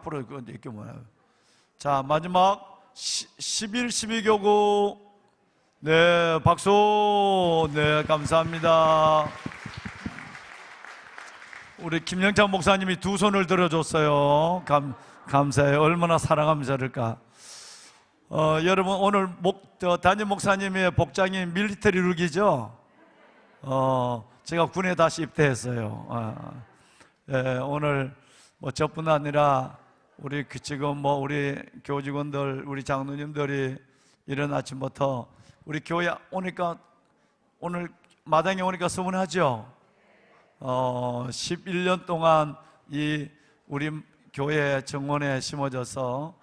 앞으로 이렇게 뭐야. 자, 마지막 11, 12교구. 네, 박수. 네, 감사합니다. 우리 김영찬 목사님이 두 손을 들어줬어요. 감사해요. 얼마나 사랑하면 저럴까. 여러분, 오늘 담임 목사님의 복장이 밀리터리 룩이죠? 제가 군에 다시 입대했어요. 오늘 뭐 저뿐 아니라 우리 지금 우리 교직원들, 우리 장로님들이 이른 아침부터 우리 교회 오니까, 오늘 마당에 오니까 서운하죠? 11년 동안 우리 교회 정원에 심어져서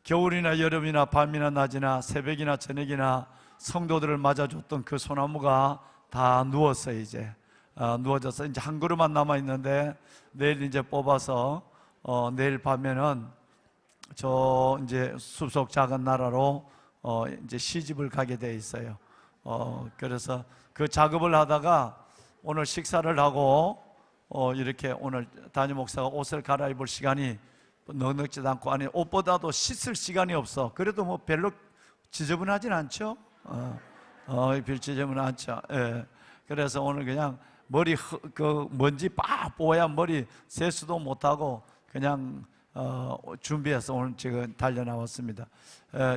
겨울이나 여름이나 밤이나 낮이나 새벽이나 저녁이나 성도들을 맞아줬던 그 소나무가 다 누웠어요. 이제 누워져서 이제 한 그루만 남아있는데, 내일 이제 뽑아서 내일 밤에는 저 이제 숲속 작은 나라로 이제 시집을 가게 돼 있어요. 그래서 그 작업을 하다가 오늘 식사를 하고 이렇게 오늘 담임 목사가 옷을 갈아입을 시간이 넉넉지도 않고, 아니 옷보다도 씻을 시간이 없어. 그래도 뭐 별로 지저분하진 않죠. 별 지저분 않죠. 예. 그래서 오늘 그냥 머리 먼지 빡 뽀야 머리 세수도 못하고 그냥 준비해서 오늘 지금 달려 나왔습니다.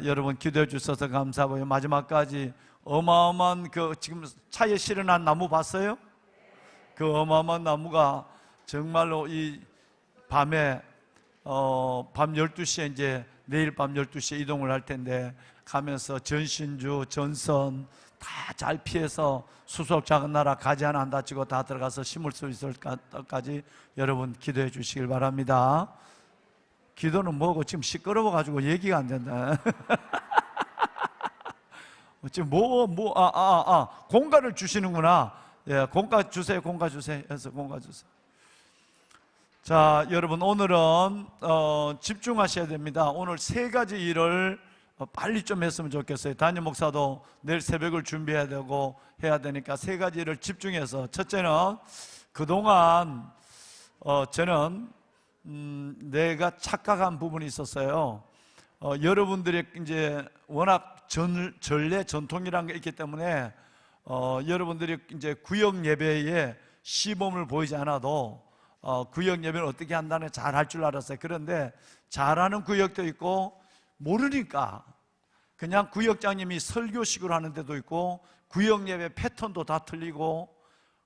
여러분 기도해 주셔서 감사하고요. 마지막까지 어마어마한 지금 차에 실어난 나무 봤어요? 그 어마어마한 나무가 정말로 이 밤에 밤 12시에 이제 내일 밤 12시에 이동을 할 텐데, 가면서 전신주, 전선 다 잘 피해서 수속 작은 나라 가지 하나 안 다치고 다 들어가서 심을 수 있을 때까지 여러분 기도해 주시길 바랍니다. 기도는 뭐고 지금 시끄러워가지고 얘기가 안 된다. 지금 공간을 주시는구나. 예, 공간 주세요. 공간 주세요. 해서 공간 주세요. 자, 여러분 오늘은 집중하셔야 됩니다. 오늘 세 가지 일을 빨리 좀 했으면 좋겠어요. 담임 목사도 내일 새벽을 준비해야 되고 해야 되니까 세 가지 일을 집중해서, 첫째는 그동안 저는 내가 착각한 부분이 있었어요. 여러분들이 이제 워낙 전례 전통이라는 게 있기 때문에 여러분들이 이제 구역 예배에 시범을 보이지 않아도 구역 예배를 어떻게 한다는 잘 할 줄 알았어요. 그런데 잘하는 구역도 있고, 모르니까 그냥 구역장님이 설교식으로 하는 데도 있고, 구역 예배 패턴도 다 틀리고,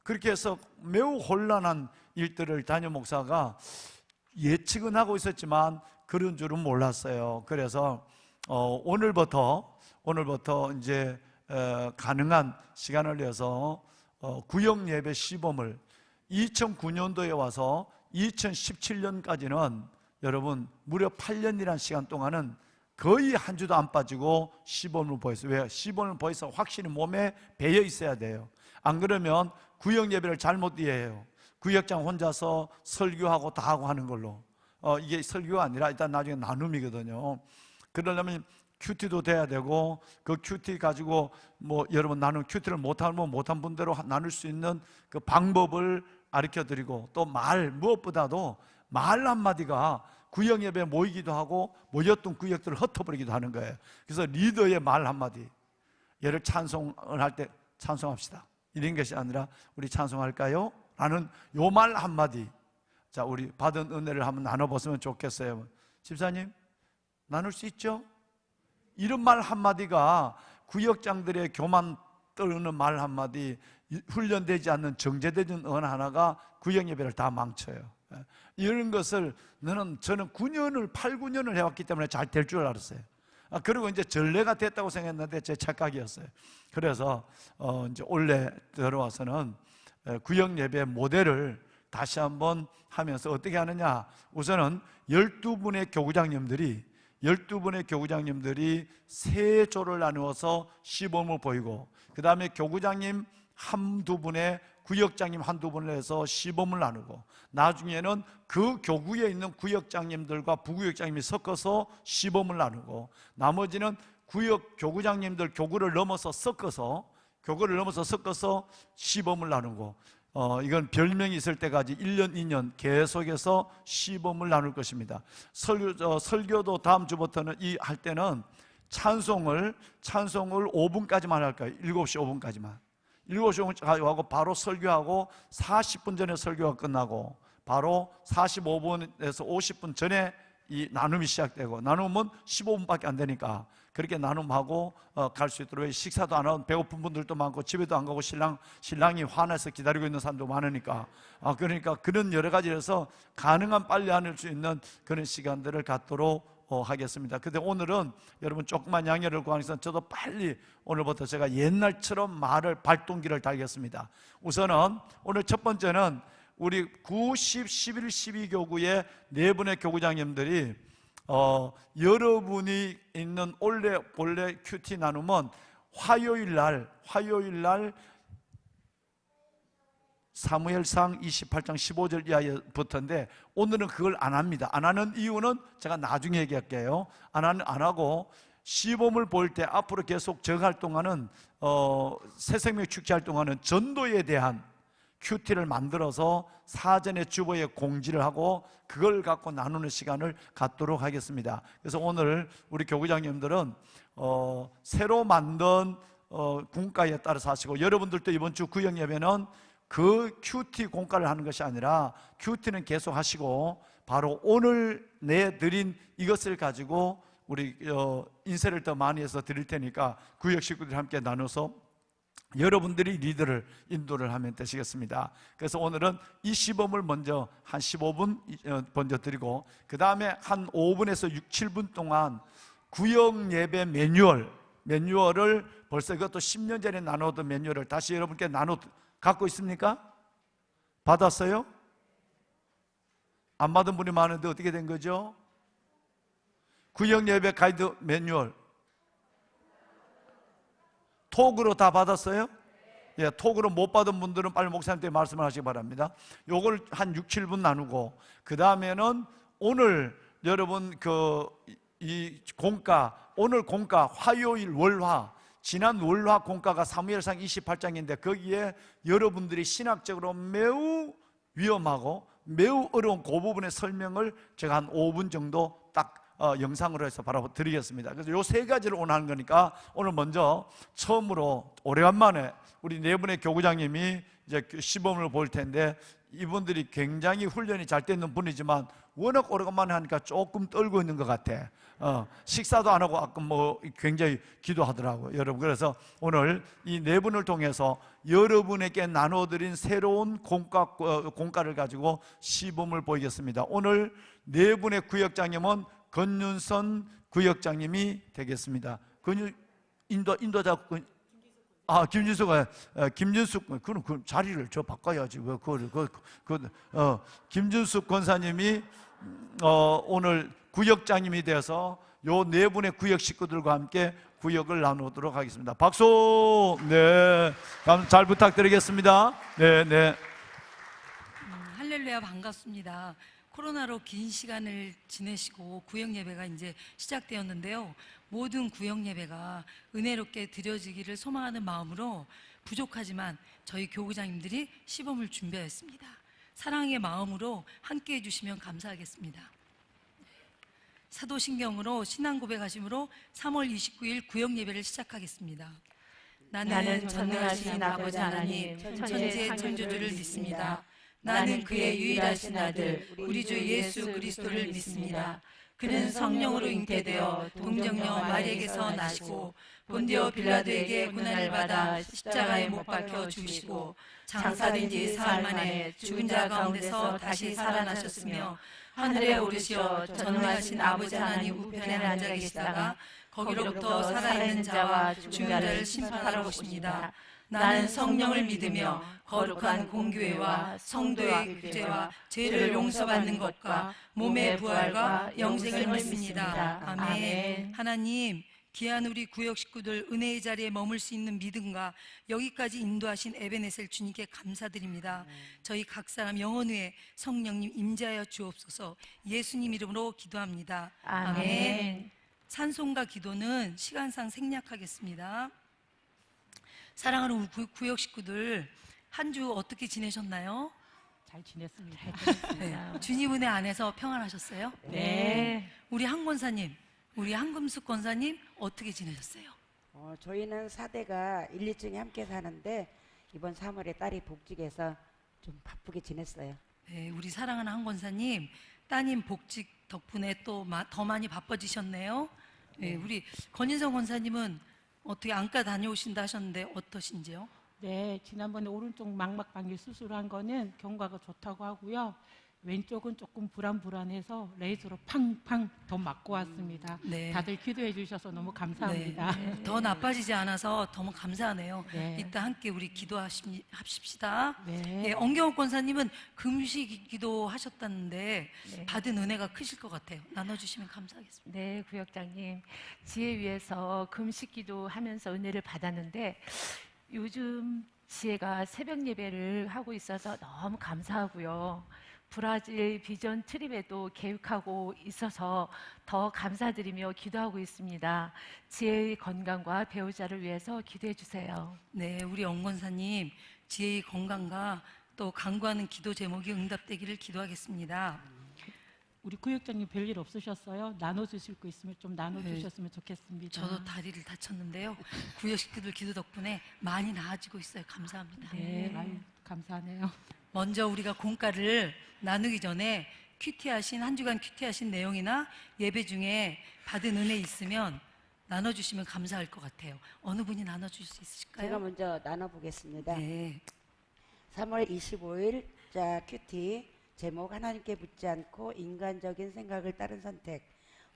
그렇게 해서 매우 혼란한 일들을 담임 목사가 예측은 하고 있었지만 그런 줄은 몰랐어요. 그래서 오늘부터 이제 가능한 시간을 내서 구역 예배 시범을 2009년도에 와서 2017년까지는 여러분 무려 8년이라는 시간 동안은 거의 한 주도 안 빠지고 시범을 보였어요. 왜요? 시범을 보여서 확실히 몸에 배어 있어야 돼요. 안 그러면 구역 예배를 잘못 이해해요. 구역장 혼자서 설교하고 다 하고 하는 걸로. 이게 설교가 아니라 일단 나중에 나눔이거든요. 그러려면 큐티도 돼야 되고, 그 큐티 가지고 여러분 나는 큐티를 못하면 못한 분대로 나눌 수 있는 그 방법을 가르쳐 드리고, 또 무엇보다도 말 한마디가 구역 예배에 모이기도 하고 모였던 구역들을 흩어버리기도 하는 거예요. 그래서 리더의 말 한마디, 얘를 찬송을 할 때 찬송합시다 이런 것이 아니라 우리 찬송할까요? 라는 요 말 한마디. 자, 우리 받은 은혜를 한번 나눠봤으면 좋겠어요. 집사님 나눌 수 있죠? 이런 말 한마디가 구역장들의 교만 떨는 말 한마디, 훈련되지 않는 정제되는 언 하나가 구역 예배를 다 망쳐요. 이런 것을 저는 8, 9년을 해왔기 때문에 잘 될 줄 알았어요. 그리고 이제 전례가 됐다고 생각했는데 제 착각이었어요. 그래서 이제 올해 들어와서는 구역 예배 모델을 다시 한번 하면서 어떻게 하느냐, 우선은 12분의 교구장님들이 세 조를 나누어서 시범을 보이고, 그 다음에 교구장님 한두 분에 구역장님 한두 분을 해서 시범을 나누고, 나중에는 그 교구에 있는 구역장님들과 부구역장님이 섞어서 시범을 나누고, 나머지는 교구장님들 교구를 넘어서 섞어서 시범을 나누고, 이건 별명이 있을 때까지 1년, 2년 계속해서 시범을 나눌 것입니다. 설교도 다음 주부터는 할 때는 찬송을 5분까지만 할까요? 7시 5분까지만. 7시 5분까지 하고 바로 설교하고 40분 전에 설교가 끝나고 바로 45분에서 50분 전에 이 나눔이 시작되고, 나눔은 15분밖에 안 되니까 그렇게 나눔하고 갈 수 있도록, 식사도 안 하고 배고픈 분들도 많고 집에도 안 가고 신랑이 화나서 기다리고 있는 사람도 많으니까 그러니까 그런 여러 가지에서 가능한 빨리 하낼 수 있는 그런 시간들을 갖도록 하겠습니다. 근데 오늘은 여러분 조금만 양해를 구하니까 저도 빨리 오늘부터 제가 옛날처럼 말을 발동기를 달겠습니다. 우선은 오늘 첫 번째는 우리 9, 10, 11, 12교구의 네 분의 교구장님들이 여러분이 있는 본래 큐티 나눔은 화요일 날 사무엘상 28장 15절 이하부터인데 오늘은 그걸 안 합니다. 안 하는 이유는 제가 나중에 얘기할게요. 안 하고 시범을 볼 때 앞으로 계속 저 활동하는 새생명 축제 활동하는 전도에 대한 큐티를 만들어서 사전에 주보에 공지를 하고 그걸 갖고 나누는 시간을 갖도록 하겠습니다. 그래서 오늘 우리 교구장님들은 새로 만든 공과에 따라서 하시고, 여러분들도 이번 주 구역 예배는 그 큐티 공과를 하는 것이 아니라 큐티는 계속 하시고 바로 오늘 내드린 이것을 가지고 우리 인쇄를 더 많이 해서 드릴 테니까 구역 식구들이 함께 나눠서 여러분들이 리더를 인도를 하면 되시겠습니다. 그래서 오늘은 이 시범을 먼저 한 15분 먼저 드리고, 그 다음에 한 5분에서 6, 7분 동안 구역 예배 매뉴얼을 벌써 이것도 10년 전에 나누었던 매뉴얼을 다시 여러분께 갖고 있습니까? 받았어요? 안 받은 분이 많은데 어떻게 된 거죠? 구역 예배 가이드 매뉴얼 톡으로 다 받았어요? 예, 톡으로 못 받은 분들은 빨리 목사님한테 말씀을 하시기 바랍니다. 요걸 한 6, 7분 나누고, 그 다음에는 오늘 여러분 이 공과, 오늘 공과 화요일 월화, 지난 월화 공과가 사무엘상 28장인데 거기에 여러분들이 신학적으로 매우 위험하고 매우 어려운 그 부분의 설명을 제가 한 5분 정도 딱 영상으로 해서 바로 드리겠습니다. 그래서 요 세 가지를 오늘 하는 거니까 오늘 먼저 처음으로 오래간만에 우리 네 분의 교구장님이 이제 시범을 볼 텐데, 이분들이 굉장히 훈련이 잘 되는 분이지만 워낙 오래간만에 하니까 조금 떨고 있는 것 같아. 식사도 안 하고 아까 굉장히 기도하더라고요, 여러분. 그래서 오늘 이 네 분을 통해서 여러분에게 나눠드린 새로운 공과를 가지고 시범을 보이겠습니다. 오늘 네 분의 구역장님은 권윤선 구역장님이 되겠습니다. 인도자 김진숙, 그 자리를 저 바꿔야지. 왜 김진숙 권사님이 오늘 구역장님이 되어서 요 네 분의 구역 식구들과 함께 구역을 나누도록 하겠습니다. 박수. 네, 잘 부탁드리겠습니다. 네. 할렐루야, 반갑습니다. 코로나로 긴 시간을 지내시고 구역 예배가 이제 시작되었는데요. 모든 구역 예배가 은혜롭게 드려지기를 소망하는 마음으로 부족하지만 저희 교구장님들이 시범을 준비하였습니다. 사랑의 마음으로 함께 해주시면 감사하겠습니다. 사도신경으로 신앙 고백하심으로 3월 29일 구역 예배를 시작하겠습니다. 나는 전능하신 아버지 하나님 천지의 창조주를 믿습니다. 나는 그의 유일하신 아들 우리 주 예수 그리스도를 믿습니다. 그는 성령으로 잉태되어 동정녀 마리에게서 나시고 본디오 빌라도에게 고난을 받아 십자가에 못 박혀 죽으시고 장사된 지 사흘 만에 죽은 자 가운데서 다시 살아나셨으며 하늘에 오르시어 전능하신 아버지 하나님 우편에 앉아 계시다가 거기로부터 살아있는 자와 죽은 자를 심판하러 오십니다. 나는 성령을 믿으며 거룩한 공교회와 성도의 교제와 죄를 용서받는 것과 몸의 부활과 영생을 믿습니다. 아멘. 하나님, 귀한 우리 구역 식구들 은혜의 자리에 머물 수 있는 믿음과 여기까지 인도하신 에베네셀 주님께 감사드립니다. 저희 각 사람 영혼 위에 성령님 임재하여 주옵소서. 예수님 이름으로 기도합니다. 아멘. 찬송과 기도는 시간상 생략하겠습니다. 사랑하는 구역 식구들, 한 주 어떻게 지내셨나요? 잘 지냈습니다. 네. 주님 은혜 안에서 평안하셨어요? 네. 우리 한 권사님, 우리 한금숙 권사님 어떻게 지내셨어요? 저희는 4대가 1, 2층에 함께 사는데 이번 3월에 딸이 복직해서 좀 바쁘게 지냈어요. 네, 우리 사랑하는 한 권사님, 따님 복직 덕분에 또 더 많이 바빠지셨네요. 네, 우리 권인성 권사님은 어떻게 안과 다녀오신다 하셨는데 어떠신지요? 네, 지난번에 오른쪽 망막방귀 수술한 거는 경과가 좋다고 하고요. 왼쪽은 조금 불안해서 레이저로 팡팡 더 맞고 왔습니다. 네. 다들 기도해 주셔서 너무 감사합니다. 네. 더 나빠지지 않아서 너무 감사하네요. 네. 이따 함께 우리 기도합시다. 네. 네, 엄경옥 권사님은 금식 기도하셨다는데 네. 받은 은혜가 크실 것 같아요. 나눠주시면 감사하겠습니다. 네, 구역장님. 지혜 위해서 금식 기도하면서 은혜를 받았는데 요즘 지혜가 새벽 예배를 하고 있어서 너무 감사하고요. 브라질 비전 트립에도 계획하고 있어서 더 감사드리며 기도하고 있습니다. 지혜의 건강과 배우자를 위해서 기도해 주세요. 네, 우리 엄 권사님 지혜의 건강과 또 간구하는 기도 제목이 응답되기를 기도하겠습니다. 우리 구역장님 별일 없으셨어요? 나눠주실 거 있으면 좀 나눠주셨으면 좋겠습니다. 저도 다리를 다쳤는데요. 구역식구들 기도 덕분에 많이 나아지고 있어요. 감사합니다. 네, 아유, 감사하네요. 먼저 우리가 공과를 나누기 전에 큐티하신 한 주간 큐티하신 내용이나 예배 중에 받은 은혜 있으면 나눠주시면 감사할 것 같아요. 어느 분이 나눠줄 수 있으실까요? 제가 먼저 나눠보겠습니다. 네. 3월 25일 자 큐티 제목 하나님께 묻지 않고 인간적인 생각을 따른 선택.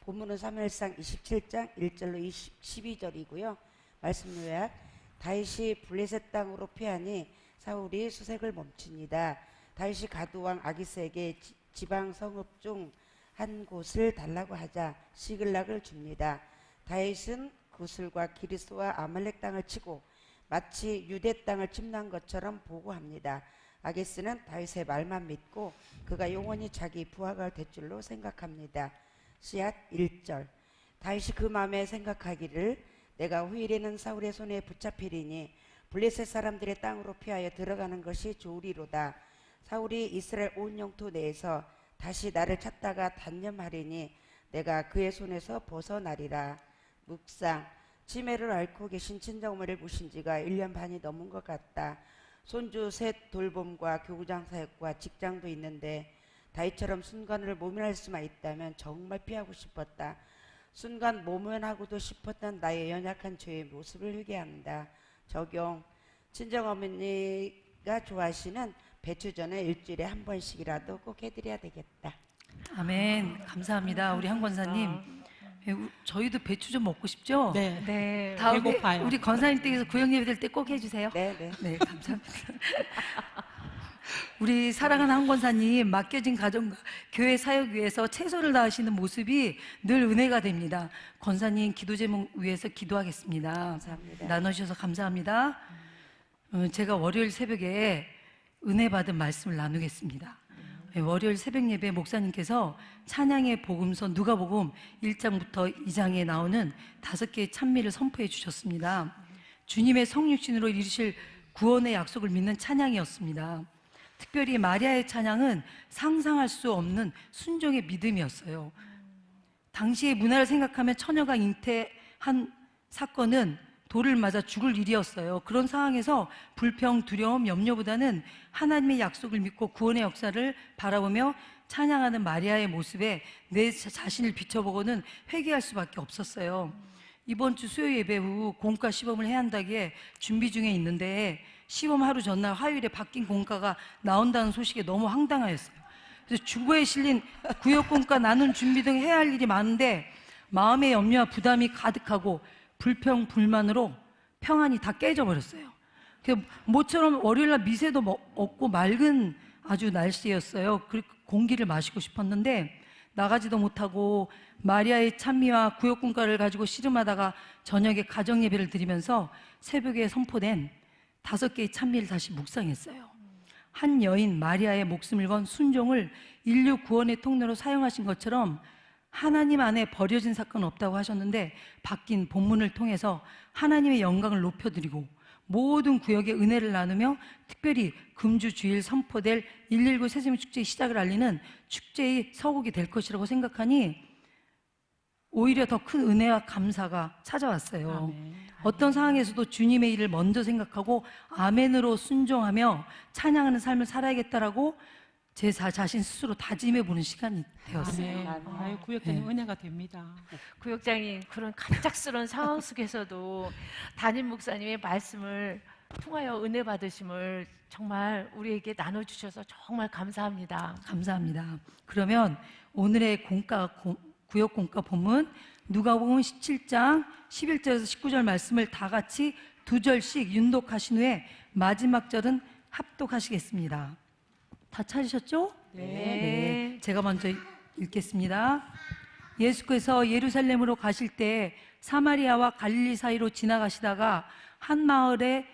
본문은 사무엘상 27장 1절로 12절이고요. 말씀 요약. 다윗이 블레셋 땅으로 피하니 사울이 수색을 멈춥니다. 다윗이 가두왕 아기스에게 지방 성읍 중 한 곳을 달라고 하자 시글락을 줍니다. 다윗은 구슬과 기리스와 아말렉 땅을 치고 마치 유대 땅을 침노한 것처럼 보고합니다. 아기스는 다윗의 말만 믿고 그가 영원히 자기 부하가 될 줄로 생각합니다. 씨앗 1절. 다윗이 그 마음에 생각하기를 내가 후일에는 사울의 손에 붙잡히리니 블레셋 사람들의 땅으로 피하여 들어가는 것이 좋으리로다. 사울이 이스라엘 온 영토 내에서 다시 나를 찾다가 단념하리니 내가 그의 손에서 벗어나리라. 묵상. 치매를 앓고 계신 친정어머니를 모신 지가 1년 반이 넘은 것 같다. 손주 셋 돌봄과 교구장 사역과 직장도 있는데 다윗처럼 순간을 모면할 수만 있다면 정말 피하고 싶었다. 순간 모면하고도 싶었던 나의 연약한 죄의 모습을 회개합니다. 적용. 친정어머니가 좋아하시는 배추전을 일주일에 한 번씩이라도 꼭 해드려야 되겠다. 아멘. 감사합니다. 우리 한 권사님. 저희도 배추 좀 먹고 싶죠? 네. 네. 다음에 배고파요. 우리 권사님 댁에서 구역 예배 될 때 꼭 해주세요. 네, 네. 네, 감사합니다. 우리 사랑하는 한 권사님, 맡겨진 가정과 교회 사역 위해서 최선을 다하시는 모습이 늘 은혜가 됩니다. 권사님 기도 제목 위해서 기도하겠습니다. 감사합니다. 나눠주셔서 감사합니다. 제가 월요일 새벽에 은혜 받은 말씀을 나누겠습니다. 월요일 새벽 예배 목사님께서 찬양의 복음서 누가복음 1장부터 2장에 나오는 5개의 찬미를 선포해 주셨습니다. 주님의 성육신으로 이루실 구원의 약속을 믿는 찬양이었습니다. 특별히 마리아의 찬양은 상상할 수 없는 순종의 믿음이었어요. 당시의 문화를 생각하면 처녀가 잉태한 사건은 돌을 맞아 죽을 일이었어요. 그런 상황에서 불평, 두려움, 염려보다는 하나님의 약속을 믿고 구원의 역사를 바라보며 찬양하는 마리아의 모습에 내 자신을 비춰보고는 회개할 수밖에 없었어요. 이번 주 수요 예배 후 공과 시범을 해야 한다기에 준비 중에 있는데 시범 하루 전날 화요일에 바뀐 공과가 나온다는 소식에 너무 황당하였어요. 그래서 주거에 실린 구역 공과 나눈 준비 등 해야 할 일이 많은데 마음의 염려와 부담이 가득하고 불평, 불만으로 평안이 다 깨져버렸어요. 모처럼 월요일날 미세도 없고 맑은 아주 날씨였어요. 그 공기를 마시고 싶었는데 나가지도 못하고 마리아의 찬미와 구역군가를 가지고 씨름하다가 저녁에 가정예배를 드리면서 새벽에 선포된 5개의 찬미를 다시 묵상했어요. 한 여인 마리아의 목숨을 건 순종을 인류 구원의 통로로 사용하신 것처럼 하나님 안에 버려진 사건은 없다고 하셨는데 바뀐 본문을 통해서 하나님의 영광을 높여드리고 모든 구역에 은혜를 나누며 특별히 금주 주일 선포될 119 새세미 축제의 시작을 알리는 축제의 서곡이 될 것이라고 생각하니 오히려 더 큰 은혜와 감사가 찾아왔어요. 아멘. 어떤 상황에서도 주님의 일을 먼저 생각하고 아멘으로 순종하며 찬양하는 삶을 살아야겠다라고 제 자신 스스로 다짐해 보는 시간이 되었어요. 아멘. 아유, 구역장님 은혜가 됩니다. 구역장님, 그런 갑작스러운 상황 속에서도 담임 목사님의 말씀을 통하여 은혜 받으심을 정말 우리에게 나눠주셔서 정말 감사합니다. 감사합니다. 그러면 오늘의 구역 공과 본문 누가복음 17장 11절에서 19절 말씀을 다 같이 2절씩 윤독하신 후에 마지막 절은 합독하시겠습니다. 다 찾으셨죠? 네. 제가 먼저 읽겠습니다. 예수께서 예루살렘으로 가실 때 사마리아와 갈릴리 사이로 지나가시다가 한 마을에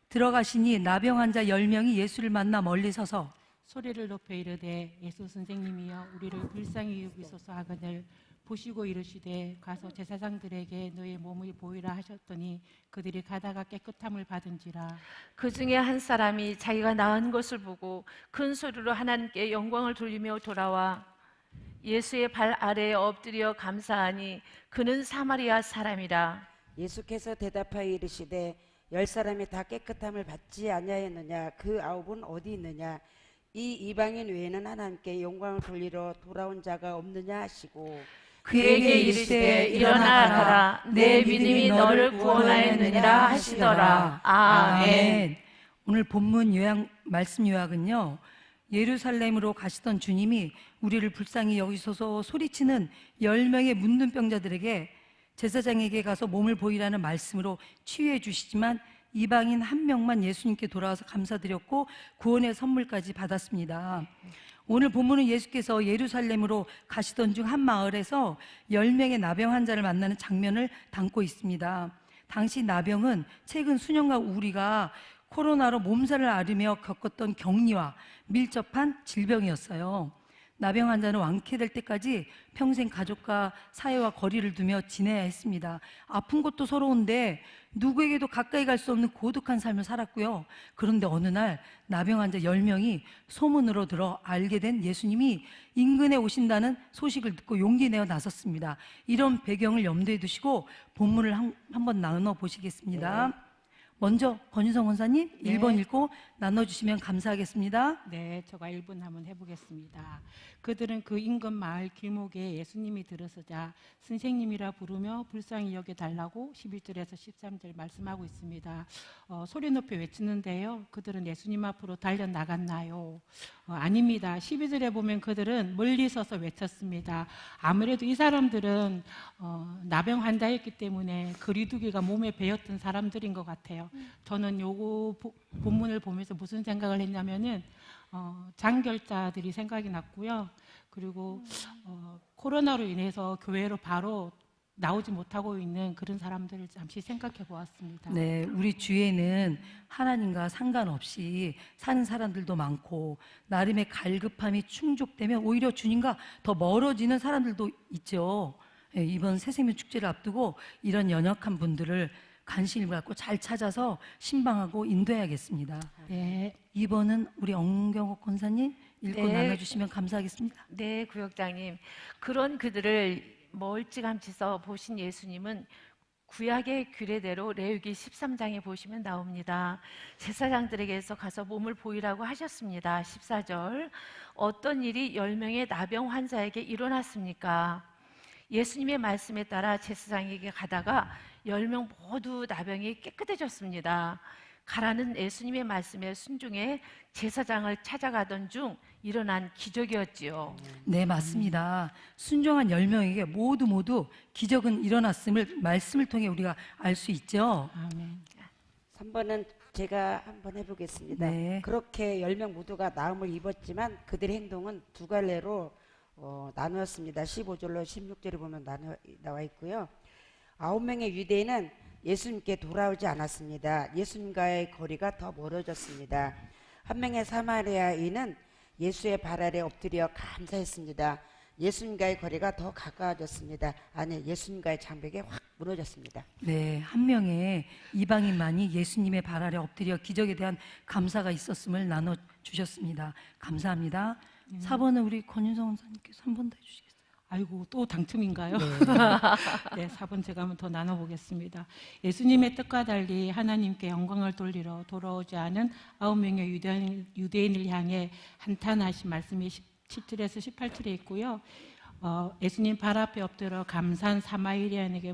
들어가시니 나병 환자 10명이 예수를 만나 멀리 서서 소리를 높여 이르되 예수 선생님이여 우리를 불쌍히 여기소서 하거늘 보시고 이르시되 가서 제사장들에게 너의 몸을 보이라 하셨더니 그들이 가다가 깨끗함을 받은지라. 그 중에 한 사람이 자기가 나은 것을 보고 큰 소리로 하나님께 영광을 돌리며 돌아와 예수의 발 아래에 엎드려 감사하니 그는 사마리아 사람이라. 예수께서 대답하여 이르시되 10사람이 다 깨끗함을 받지 아니하였느냐? 그 9은 어디 있느냐? 이 이방인 외에는 하나님께 영광을 돌리러 돌아온 자가 없느냐 하시고 그에게 이르시되 일어나 가라 내 믿음이 너를 구원하였느니라 하시더라. 아멘. 오늘 본문 말씀 요약은요, 예루살렘으로 가시던 주님이 우리를 불쌍히 여기소서 소리치는 10명의 문둥병자들에게 제사장에게 가서 몸을 보이라는 말씀으로 치유해 주시지만 이방인 한 명만 예수님께 돌아와서 감사드렸고 구원의 선물까지 받았습니다. 오늘 본문은 예수께서 예루살렘으로 가시던 중 한 마을에서 10명의 나병 환자를 만나는 장면을 담고 있습니다. 당시 나병은 최근 수년간 우리가 코로나로 몸살을 앓으며 겪었던 격리와 밀접한 질병이었어요. 나병 환자는 완쾌될 때까지 평생 가족과 사회와 거리를 두며 지내야 했습니다. 아픈 것도 서러운데 누구에게도 가까이 갈 수 없는 고독한 삶을 살았고요. 그런데 어느 날 나병 환자 10명이 소문으로 들어 알게 된 예수님이 인근에 오신다는 소식을 듣고 용기 내어 나섰습니다. 이런 배경을 염두에 두시고 본문을 한번 나눠 보시겠습니다. 먼저 권유성 원사님 1번 읽고 나눠주시면 감사하겠습니다. 네, 제가 1분 한번 해보겠습니다. 그들은 그 인근 마을 길목에 예수님이 들어서자 선생님이라 부르며 불쌍히 여겨달라고 11절에서 13절 말씀하고 있습니다. 소리 높여 외치는데요, 그들은 예수님 앞으로 달려나갔나요? 아닙니다. 12절에 보면 그들은 멀리 서서 외쳤습니다. 아무래도 이 사람들은 나병 환자였기 때문에 거리두기가 몸에 배었던 사람들인 것 같아요. 저는 요거 본문을 보면서 무슨 생각을 했냐면은 장결자들이 생각이 났고요. 그리고 코로나로 인해서 교회로 바로 나오지 못하고 있는 그런 사람들을 잠시 생각해 보았습니다. 네, 우리 주위에는 하나님과 상관없이 사는 사람들도 많고 나름의 갈급함이 충족되면 오히려 주님과 더 멀어지는 사람들도 있죠. 네, 이번 새세미 축제를 앞두고 이런 연약한 분들을 관심을 갖고 잘 찾아서 신방하고 인도해야겠습니다. 네. 2번은 우리 엉경옥 권사님 읽고 네. 나눠주시면 감사하겠습니다. 네, 구역장님. 그런 그들을 멀찌감치서 보신 예수님은 구약의 규례대로 레위기 13장에 보시면 나옵니다. 제사장들에게서 가서 몸을 보이라고 하셨습니다. 14절. 어떤 일이 10명의 나병 환자에게 일어났습니까? 예수님의 말씀에 따라 제사장에게 가다가 10명 모두 나병이 깨끗해졌습니다. 가라는 예수님의 말씀에 순종해 제사장을 찾아가던 중 일어난 기적이었지요. 네, 맞습니다. 순종한 10명에게 모두 기적은 일어났음을 말씀을 통해 우리가 알 수 있죠. 아멘. 3번은 제가 한번 해보겠습니다. 네. 그렇게 10명 모두가 나음을 입었지만 그들의 행동은 두 갈래로 나누었습니다. 15절로 16절에 보면 나와 있고요. 9명의 유대인은 예수님께 돌아오지 않았습니다. 예수님과의 거리가 더 멀어졌습니다. 한 명의 사마리아인은 예수의 발 아래 엎드려 감사했습니다. 예수님과의 거리가 더 가까워졌습니다. 아니, 예수님과의 장벽이 확 무너졌습니다. 네, 한 명의 이방인만이 예수님의 발 아래 엎드려 기적에 대한 감사가 있었음을 나눠주셨습니다. 감사합니다. 4번은 우리 권윤성 원사님께서 한 번 더 해주시겠어요? 아이고, 또 당첨인가요? 네. 네, 4번 제가 한번 더 나눠보겠습니다. 예수님의 뜻과 달리 하나님께 영광을 돌리러 돌아오지 않은 9명의 유대인을 향해 한탄하신 말씀이 17절에서 18절에 있고요. 예수님 발 앞에 엎드려 감사한 사마리아인에게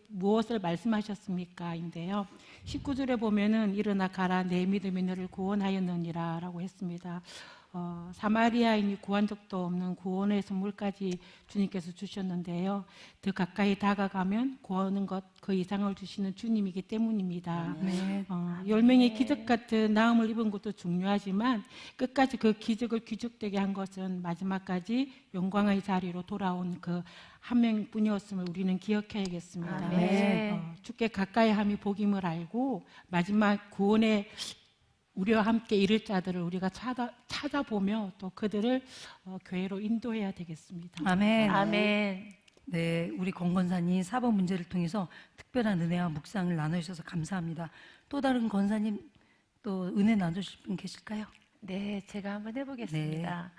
무엇을 말씀하셨습니까? 인데요. 19절에 보면은 일어나 가라 내 믿음이 너를 구원하였느니라 라고 했습니다. 사마리아인이 구한 적도 없는 구원의 선물까지 주님께서 주셨는데요. 더 가까이 다가가면 구하는 것 그 이상을 주시는 주님이기 때문입니다. 네. 10명의 기적 같은 나음을 입은 것도 중요하지만 끝까지 그 기적을 귀족되게 한 것은 마지막까지 영광의 자리로 돌아온 그 한 명뿐이었음을 우리는 기억해야겠습니다. 네. 주께 가까이 함이 복임을 알고 마지막 구원의 우리와 함께 이룰 자들을 우리가 찾아보며 또 그들을 교회로 인도해야 되겠습니다. 아멘. 아멘. 네, 우리 권건사님 4번 문제를 통해서 특별한 은혜와 묵상을 나눠주셔서 감사합니다. 또 다른 권사님 또 은혜 나눠주실 분 계실까요? 네, 제가 한번 해보겠습니다.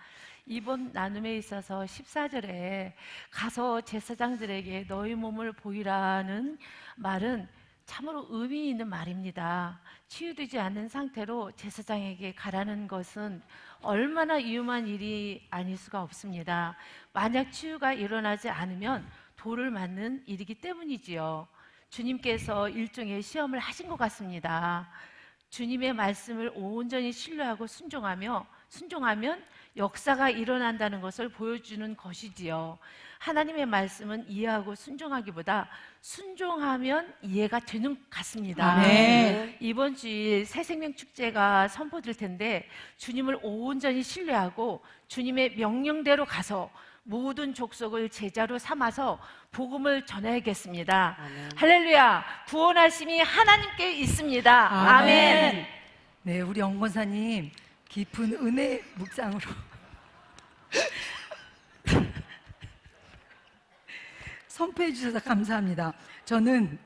이번 나눔에 있어서 14절에 가서 제사장들에게 너희 몸을 보이라는 말은 참으로 의미 있는 말입니다. 치유되지 않는 상태로 제사장에게 가라는 것은 얼마나 위험한 일이 아닐 수가 없습니다. 만약 치유가 일어나지 않으면 돌을 맞는 일이기 때문이지요. 주님께서 일종의 시험을 하신 것 같습니다. 주님의 말씀을 온전히 신뢰하고 순종하면 역사가 일어난다는 것을 보여주는 것이지요. 하나님의 말씀은 이해하고 순종하기보다 순종하면 이해가 되는 것 같습니다. 네. 이번 주일 새생명 축제가 선포될 텐데 주님을 온전히 신뢰하고 주님의 명령대로 가서 모든 족속을 제자로 삼아서 복음을 전해야겠습니다. 아멘. 할렐루야! 구원하심이 하나님께 있습니다. 아멘. 네, 우리 영권사님 깊은 은혜 묵상으로 선포해 주셔서 감사합니다. 저는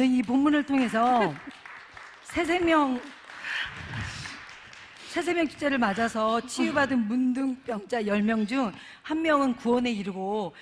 이 본문을 통해서 새생명 축제를 맞아서 치유받은 문둥병자 10명 중 1명은 구원에 이르고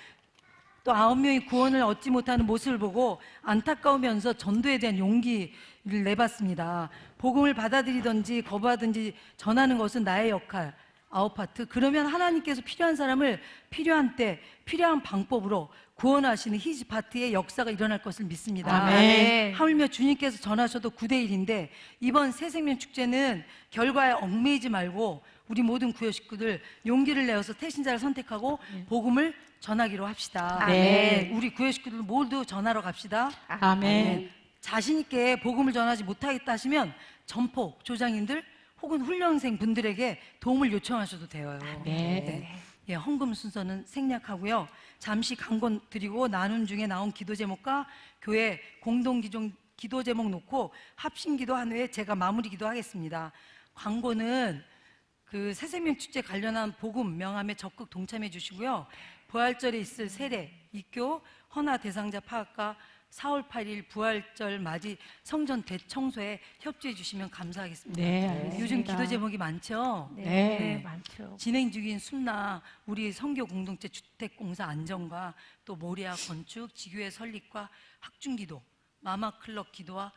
또 9명이 구원을 얻지 못하는 모습을 보고 안타까우면서 전도에 대한 용기를 내봤습니다. 복음을 받아들이든지 거부하든지 전하는 것은 나의 역할, 아웃파트. 그러면 하나님께서 필요한 사람을 필요한 때, 필요한 방법으로 구원하시는 히즈 파트의 역사가 일어날 것을 믿습니다. 아멘. 하물며 주님께서 전하셔도 9대1인데 이번 새생명 축제는 결과에 얽매이지 말고 우리 모든 구역 식구들 용기를 내어서 태신자를 선택하고 복음을 전하기로 합시다. 네. 우리 구역 식구들 모두 전하러 갑시다. 아멘. 자신 있게 복음을 전하지 못하겠다 하시면 전폭 조장님들 혹은 훈련생 분들에게 도움을 요청하셔도 돼요. 네. 예, 헌금 순서는 생략하고요. 잠시 강권 드리고 나눔 중에 나온 기도 제목과 교회 공동 기도 제목 놓고 합심 기도한 후에 제가 마무리 기도하겠습니다. 광고는 그 새생명 축제 관련한 복음 명함에 적극 동참해 주시고요. 부활절에 있을 세례, 입교, 헌화 대상자 파악과 4월 8일 부활절 맞이 성전 대청소에 협조해 주시면 감사하겠습니다. 네, 알겠습니다. 요즘 기도 제목이 많죠? 네. 많죠. 진행 중인 순나 우리 선교 공동체 주택공사 안정과 또 모리아 건축, 지교회 설립과 학중기도, 마마클럽 기도와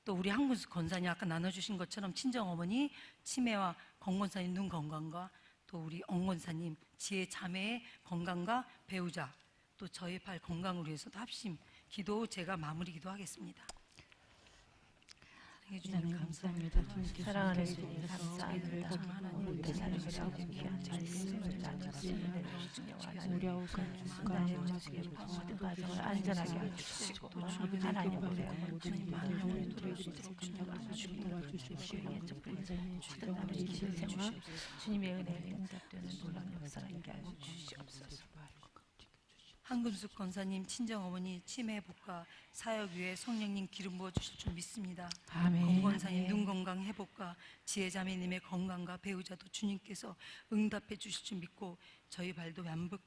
또 우리 한군수 권사님 아까 나눠주신 것처럼 친정어머니 치매와 권권사님 눈 건강과 또 우리 엉권사님 지혜 자매의 건강과 배우자 또 저희 팔 건강을 위해서도 합심 기도 제가 마무리 기도하겠습니다. 사랑해주님 감사합니다. 사랑하는 주님 감사합니다. 하나님 우리 사랑을 하고 귀한 말씀을 나누시는 모든 가정을 안전하게 해주시고 하나님 우리 주님 만명을 누려주도록 주님의 은혜에 응답되는 놀라운 역사가 있게 하여 주시옵소서. 한금숙 권사님 친정어머니 치매 회복과 사역 위에 성령님 기름 부어 주실 줄 믿습니다. 아멘. 권 권사님 눈 건강 회복과 지혜자매님의 건강과 배우자도 주님께서 응답해 주실 줄 믿고 저희 발도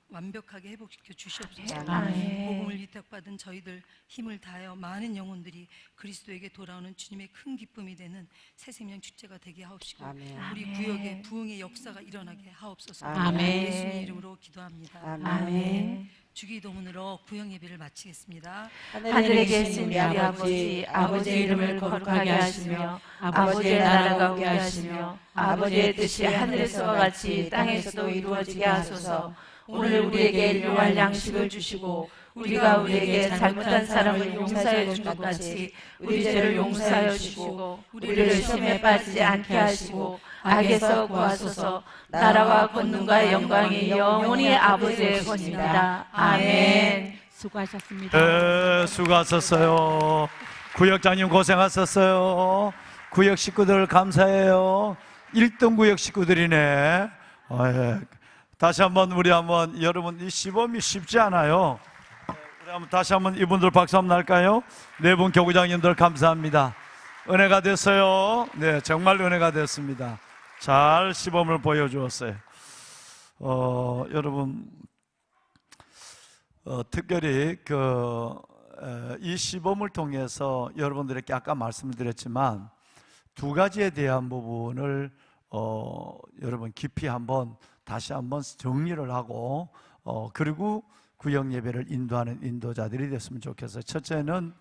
완벽하게 회복시켜 주시옵소서. 아멘. 복음을 위탁받은 저희들 힘을 다하여 많은 영혼들이 그리스도에게 돌아오는 주님의 큰 기쁨이 되는 새생명 축제가 되게 하옵시고 아멘. 우리 아멘. 구역에 부흥의 역사가 일어나게 하옵소서. 아멘. 예수님 이름으로 기도합니다. 아멘. 아멘. 주기도문으로 구역 예배를 마치겠습니다. 하늘에 계신 우리 아버지, 아버지의 이름을 거룩하게 하시며 아버지의 나라가 오게 하시며 아버지의 뜻이 하늘에서와 같이 땅에서도 이루어지게 하소서. 오늘 우리에게 일용할 양식을 주시고 우리가 우리에게 잘못한 사람을 용서해 준 것 같이 우리 죄를 용서하여 주시고 우리를 시험에 빠지지 않게 하시고 악에서 구하소서. 나라와 권능과 영광이 영원히 아버지의 것입니다. 아멘. 수고하셨습니다. 네, 수고하셨어요. 구역장님 고생하셨어요. 구역 식구들 감사해요. 1등 구역 식구들이네. 예. 다시 한번 우리 한번 여러분 이 시범이 쉽지 않아요. 우리 한번 다시 한번 이분들 박수 한번 날까요? 네 분 교구장님들 감사합니다. 은혜가 됐어요. 네, 정말 은혜가 됐습니다. 잘 시범을 보여주었어요. 여러분 특별히 이 시범을 통해서 여러분들에게 아까 말씀을 드렸지만 두 가지에 대한 부분을 여러분 깊이 다시 한번 정리를 하고 그리고 구역 예배를 인도하는 인도자들이 됐으면 좋겠어요. 첫째는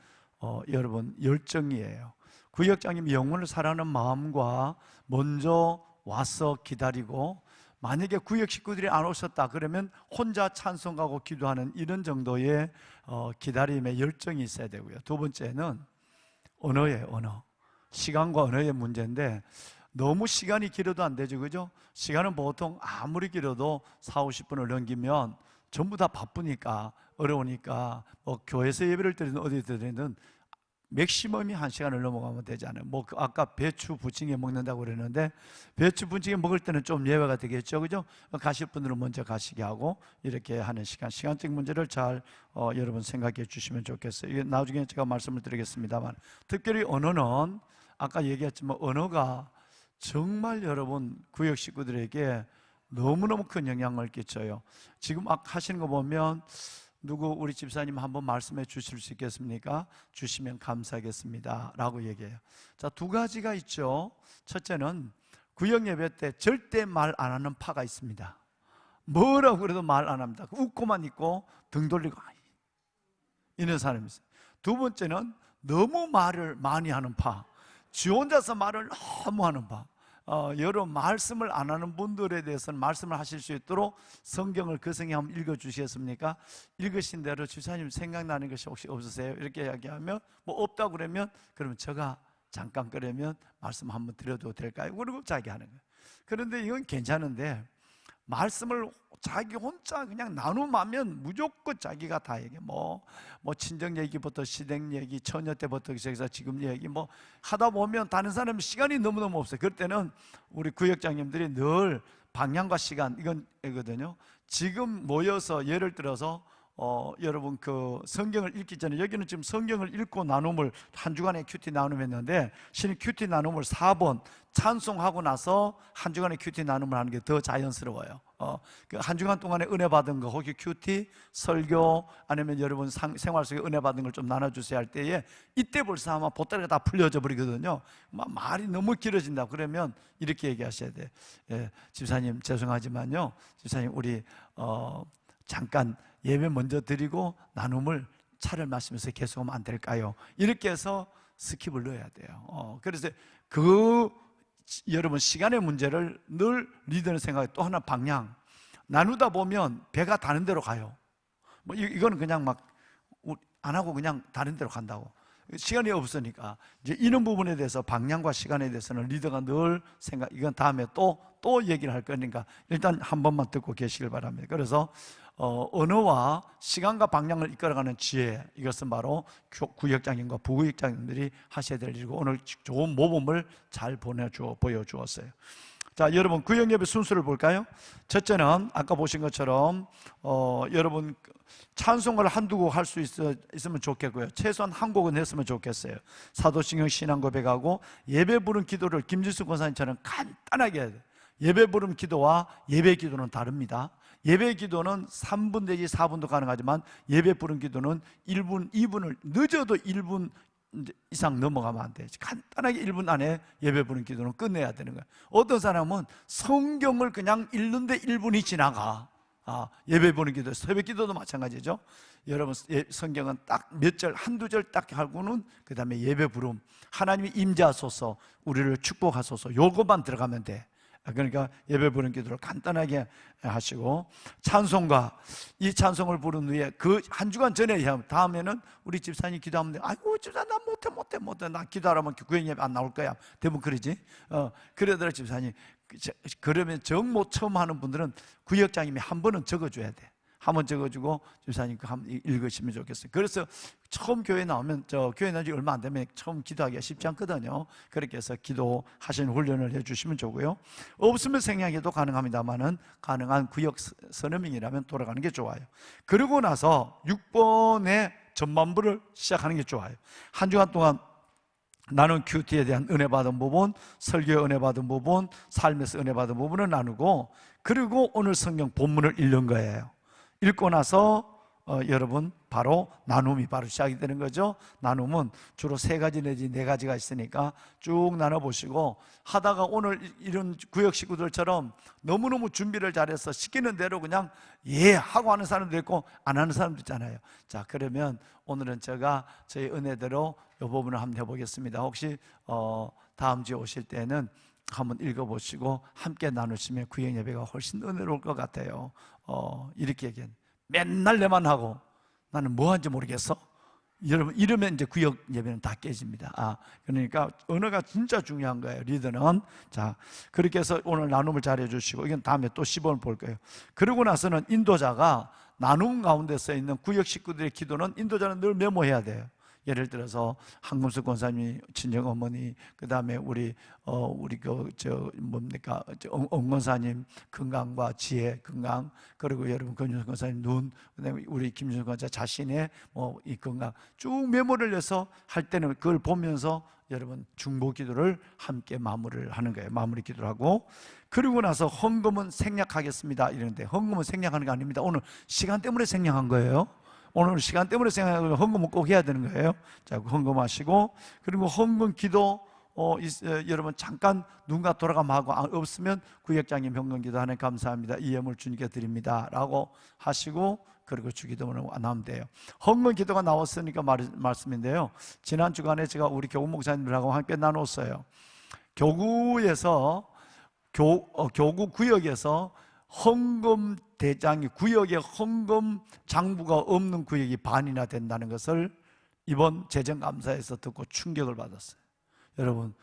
여러분 열정이에요. 구역장님 영혼을 사랑하는 마음과 먼저 와서 기다리고 만약에 구역 식구들이 안 오셨다 그러면 혼자 찬송하고 기도하는 이런 정도의 기다림의 열정이 있어야 되고요. 두 번째는 언어예요. 언어. 시간과 언어의 문제인데 너무 시간이 길어도 안 되죠. 그죠? 시간은 보통 아무리 길어도 40-50분을 넘기면 전부 다 바쁘니까 어려우니까 교회에서 예배를 드리든 어디 드리든 맥시멈이 1시간을 넘어가면 되지 않아요. 아까 배추 부침개 먹는다고 그랬는데 배추 부침개 먹을 때는 좀 예외가 되겠죠. 그죠? 가실 분들은 먼저 가시게 하고 이렇게 하는 시간적 문제를 잘 여러분 생각해 주시면 좋겠어요. 이게 나중에 제가 말씀을 드리겠습니다만 특별히 언어는 아까 얘기했지만 언어가 정말 여러분 구역 식구들에게 너무너무 큰 영향을 끼쳐요. 지금 하시는 거 보면 누구 우리 집사님 한번 말씀해 주실 수 있겠습니까? 주시면 감사하겠습니다 라고 얘기해요. 자, 두 가지가 있죠. 첫째는 구역 예배 때 절대 말 안 하는 파가 있습니다. 뭐라고 그래도 말 안 합니다. 웃고만 있고 등 돌리고 이런 사람이 있어요. 두 번째는 너무 말을 많이 하는 파, 지 혼자서 말을 너무 하는 파. 여러 말씀을 안 하는 분들에 대해서는 말씀을 하실 수 있도록 성경을 그 성경 한번 읽어 주시겠습니까? 읽으신 대로 집사님 생각나는 것이 혹시 없으세요? 이렇게 이야기하면 없다고 그러면 제가 잠깐 그러면 말씀 한번 드려도 될까요? 그리고 자기 하는 거예요. 그런데 이건 괜찮은데 말씀을 자기 혼자 그냥 나눔하면 무조건 자기가 다 얘기해. 뭐 친정 얘기부터 시댁 얘기, 처녀 때부터 시작해서 지금 얘기 하다 보면 다른 사람 시간이 너무너무 없어요. 그럴 때는 우리 구역장님들이 늘 방향과 시간 이거든요. 지금 모여서 예를 들어서 여러분 성경을 읽기 전에 여기는 지금 성경을 읽고 나눔을 한 주간에 큐티 나눔했는데 신이 큐티 나눔을 4번 찬송하고 나서 한 주간에 큐티 나눔을 하는 게 더 자연스러워요. 한 주간 동안에 은혜 받은 거 혹시 큐티, 설교 아니면 여러분 생활 속에 은혜 받은 걸 좀 나눠주세요 할 때에 이때 벌써 아마 보따리가 다 풀려져 버리거든요. 말이 너무 길어진다 그러면 이렇게 얘기하셔야 돼요. 집사님 죄송하지만요, 집사님 우리 잠깐 예배 먼저 드리고 나눔을 차를 마시면서 계속하면 안 될까요? 이렇게 해서 스킵을 넣어야 돼요. 그래서 여러분 시간의 문제를 늘 리더는 생각해. 또 하나 방향. 나누다 보면 배가 다른 데로 가요. 이거는 그냥 안 하고 그냥 다른 데로 간다고. 시간이 없으니까 이제 이런 부분에 대해서 방향과 시간에 대해서는 리더가 늘 이건 다음에 또 얘기를 할 거니까 일단 한 번만 듣고 계시길 바랍니다. 그래서 언어와 시간과 방향을 이끌어가는 지혜, 이것은 바로 구역장님과 부구역장님들이 하셔야 될 일이고 오늘 좋은 모범을 잘 보여주었어요. 자, 여러분 구역예배 순서를 볼까요? 첫째는 아까 보신 것처럼 여러분 찬송가를 한두 곡 할 수 있으면 좋겠고요. 최소한 한 곡은 했으면 좋겠어요. 사도신경 신앙 고백하고 예배 부른 기도를 김지수 권사님처럼 간단하게 해야 돼요. 예배 부른 기도와 예배 기도는 다릅니다. 예배 기도는 3분 내지 4분도 가능하지만 예배 부른 기도는 1분, 2분을 늦어도 1분 이상 넘어가면 안 돼요. 간단하게 1분 안에 예배 부른 기도는 끝내야 되는 거예요. 어떤 사람은 성경을 그냥 읽는데 1분이 지나가. 예배 부른 기도, 새벽 기도도 마찬가지죠. 여러분 성경은 딱 몇 절, 한두 절 딱 하고는 그 다음에 예배 부름, 하나님이 임재하소서, 우리를 축복하소서, 요것만 들어가면 돼. 그러니까 예배 부른 기도를 간단하게 하시고, 찬송가, 이 찬송을 부른 후에 그 한 주간 전에 다음에는 우리 집사님 기도하면 돼. 아이고 집사님 나 못해 나 기도하라면 구역 예배 안 나올 거야. 대부분 그러지. 그러더라 집사님. 그러면 정모 처음 하는 분들은 구역장님이 한 번은 적어줘야 돼. 한번 적어주고 집사님 그 한번 읽으시면 좋겠어요. 그래서 처음 교회 나오면, 교회 나온 지 얼마 안 되면 처음 기도하기가 쉽지 않거든요. 그렇게 해서 기도하시는 훈련을 해주시면 좋고요. 없으면 생략해도 가능합니다만은 가능한 구역 선언명이라면 돌아가는 게 좋아요. 그러고 나서 6번의 전반부를 시작하는 게 좋아요. 한 주간 동안 나는 큐티에 대한 은혜 받은 부분, 설교에 은혜 받은 부분, 삶에서 은혜 받은 부분을 나누고, 그리고 오늘 성경 본문을 읽는 거예요. 읽고 나서 여러분 바로 나눔이 바로 시작이 되는 거죠. 나눔은 주로 3가지 내지 4가지가 있으니까 쭉 나눠보시고, 하다가 오늘 이런 구역 식구들처럼 너무너무 준비를 잘해서 시키는 대로 그냥 하고 하는 사람도 있고 안 하는 사람도 있잖아요. 자, 그러면 오늘은 제가 저희 은혜대로 이 부분을 한번 해보겠습니다. 혹시 다음 주에 오실 때는 한번 읽어보시고 함께 나누시면 구역 예배가 훨씬 은혜로울 것 같아요. 이렇게 얘기해. 맨날 내만 하고 나는 뭐 하는지 모르겠어? 여러분 이러면 이제 구역 예배는 다 깨집니다. 그러니까 언어가 진짜 중요한 거예요. 리더는. 자, 그렇게 해서 오늘 나눔을 잘 해주시고, 이건 다음에 또 10번 볼 거예요. 그러고 나서는 인도자가 나눔 가운데 써 있는 구역 식구들의 기도는 인도자는 늘 메모해야 돼요. 예를 들어서 한금숙 권사님이 친정 어머니, 그 다음에 우리 엄권사님 건강과 지혜, 건강, 그리고 여러분 권윤숙 권사님 눈, 그다음에 우리 김준숙 권사 자신의 이 건강 쭉 메모를 해서 할 때는 그걸 보면서 여러분 중보 기도를 함께 마무리를 하는 거예요. 마무리 기도를 하고, 그리고 나서 헌금은 생략하겠습니다 이러는데, 헌금은 생략하는 게 아닙니다. 오늘 시간 때문에 생략한 거예요. 오늘 시간 때문에 생각하면 헌금은 꼭 해야 되는 거예요. 자, 헌금하시고, 그리고 헌금 기도 여러분 잠깐 누군가 돌아가면 하고, 없으면 구역장님 헌금 기도 하나님 감사합니다, 이 예물 주님께 드립니다 라고 하시고, 그리고 주기도문을 나오면 돼요. 헌금 기도가 나왔으니까 말씀인데요, 지난 주간에 제가 우리 교구 목사님들하고 함께 나눴어요. 교구에서 교구 구역에서 헌금 대장이, 구역에 헌금 장부가 없는 구역이 반이나 된다는 것을 이번 재정감사에서 듣고 충격을 받았어요. 여러분,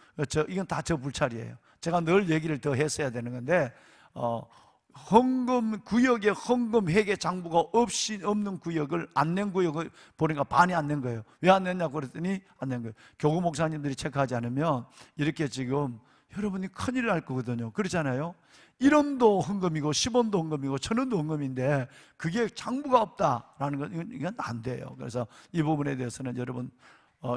이건 다 저 불찰이에요. 제가 늘 얘기를 더 했어야 되는 건데, 헌금 구역에 헌금 회계 장부가 없는 구역을 안 낸 구역을 보니까 반이 안 낸 거예요. 왜 안 냈냐고 그랬더니 안 낸 거예요. 교구 목사님들이 체크하지 않으면 이렇게 지금 여러분이 큰일 날 거거든요. 그렇잖아요. 1원도 헌금이고 10원도 헌금이고 1000원도 헌금인데 그게 장부가 없다라는 건 이건 안 돼요. 그래서 이 부분에 대해서는 여러분